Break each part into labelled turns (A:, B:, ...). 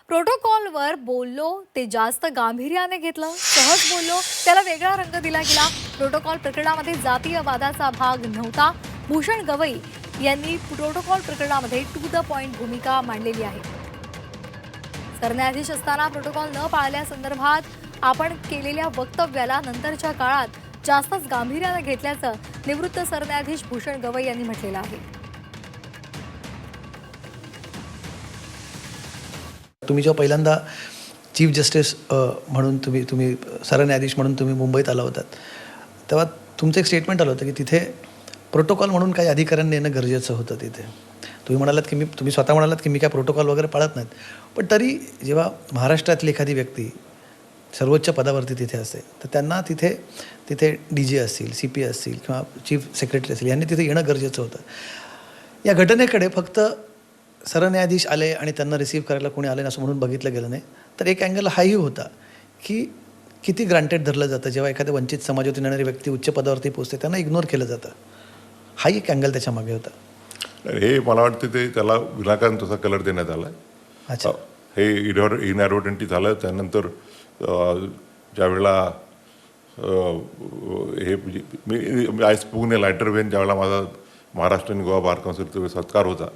A: प्रोटोकॉलवर बोललो ते जास्त गांभीर्याने घेतलं, सहज बोललो त्याला वेगळा रंग दिला गेला. प्रोटोकॉल प्रकरणामध्ये जातीयवादाचा भाग नव्हता. भूषण गवई यांनी प्रोटोकॉल प्रकरणामध्ये टू द पॉइंट भूमिका मांडलेली आहे. सरन्यायाधीश असताना प्रोटोकॉल न पाळल्यासंदर्भात आपण केलेल्या वक्तव्याला नंतरच्या काळात जास्तच गांभीर्याने घेतल्याचं निवृत्त सरन्यायाधीश भूषण गवई यांनी म्हटलेलं आहे.
B: तुम्ही जेव्हा पहिल्यांदा चीफ जस्टिस म्हणून तुम्ही सरन्यायाधीश म्हणून तुम्ही मुंबईत आला होतात, तेव्हा तुमचं एक स्टेटमेंट आलं होतं की तिथे प्रोटोकॉल म्हणून काही अधिकाऱ्यांनी येणं गरजेचं होतं. तिथे तुम्ही म्हणालात की तुम्ही स्वतः म्हणालात की मी काय प्रोटोकॉल वगैरे पाळत नाहीत, पण तरी जेव्हा महाराष्ट्रातली एखादी व्यक्ती सर्वोच्च पदावरती तिथे असते तर त्यांना तिथे DG असतील, CP असतील किंवा चीफ सेक्रेटरी असतील यांनी तिथे येणं गरजेचं होतं. या घटनेकडे फक्त सरन्यायाधीश आले आणि त्यांना रिसीव्ह करायला कोणी आले असं म्हणून बघितलं गेलं नाही, तर एक अँगल हाही होता की किती ग्रांटेड धरलं जातं जेव्हा एखाद्या वंचित समाजातून येणारी व्यक्ती उच्च पदावरती पोहोचते, त्यांना इग्नोर केलं जातं. हाही एक अँगल त्याच्या मागे होता.
C: हे मला वाटतं ते त्याला विनाकारण तसा कलर देण्यात आला.
B: अच्छा,
C: हे इनॲडव्हर्टंटली झालं. त्यानंतर ज्यावेळेला हे मी I spoken a lighter when ज्यावेळेला माझा महाराष्ट्र आणि गोवा बार काउन्सिलचा सत्कार होता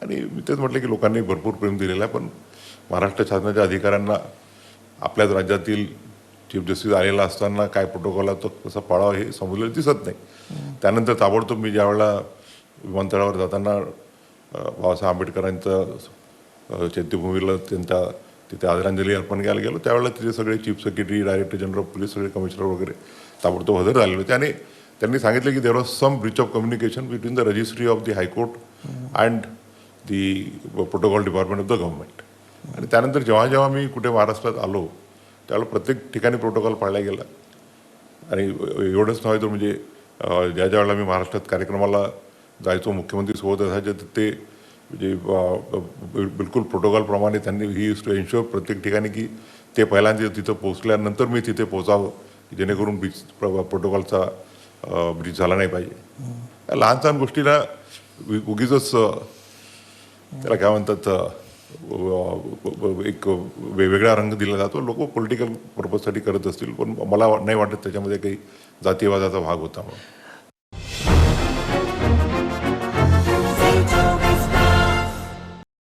C: आणि मी तेच म्हटलं की लोकांनी भरपूर प्रेम दिलेलं आहे, पण महाराष्ट्र शासनाच्या अधिकाऱ्यांना आपल्याच राज्यातील चीफ जस्टिस आलेला असताना काय प्रोटोकॉल तो कसं पाळावं हे समजलेलं दिसत नाही. त्यानंतर ताबडतोब मी ज्यावेळेला विमानतळावर जाताना बाबासाहेब आंबेडकरांचं चैत्यभूमीला त्यांच्या तिथे आदरांजली अर्पण करायला गेलो, त्यावेळेला तिथे सगळे chief secretary, director general of police, सगळे कमिशनर वगैरे ताबडतोब हजर झालेले होते आणि त्यांनी सांगितलं की there was some breach of communication between the registry of the high court and the protocol department of the government. आणि त्यानंतर जेव्हा जेव्हा मी कुठे महाराष्ट्रात आलो त्यावेळेला प्रत्येक ठिकाणी प्रोटोकॉल पाळला गेला. आणि एवढंच नव्हे तर म्हणजे ज्या ज्या वेळेला मी महाराष्ट्रात कार्यक्रमाला जायचो, मुख्यमंत्री सोबत असायचे, तर ते म्हणजे बिलकुल प्रोटोकॉलप्रमाणे त्यांनी ही टू एन्श्युअर प्रत्येक ठिकाणी की ते पहिल्यांदा तिथं पोहोचल्यानंतर मी तिथे पोहोचावं, जेणेकरून प्रोटोकॉलचा ब्रीच झाला नाही पाहिजे. लहान लहान गोष्टीला उगीच त्याला काय म्हणतात एक वेगवेगळा रंग दिला जातो. लोक पॉलिटिकल पर्पजसाठी करत असतील, पण मला नाही वाटत त्याच्यामध्ये काही जातीयवादाचा भाग होता.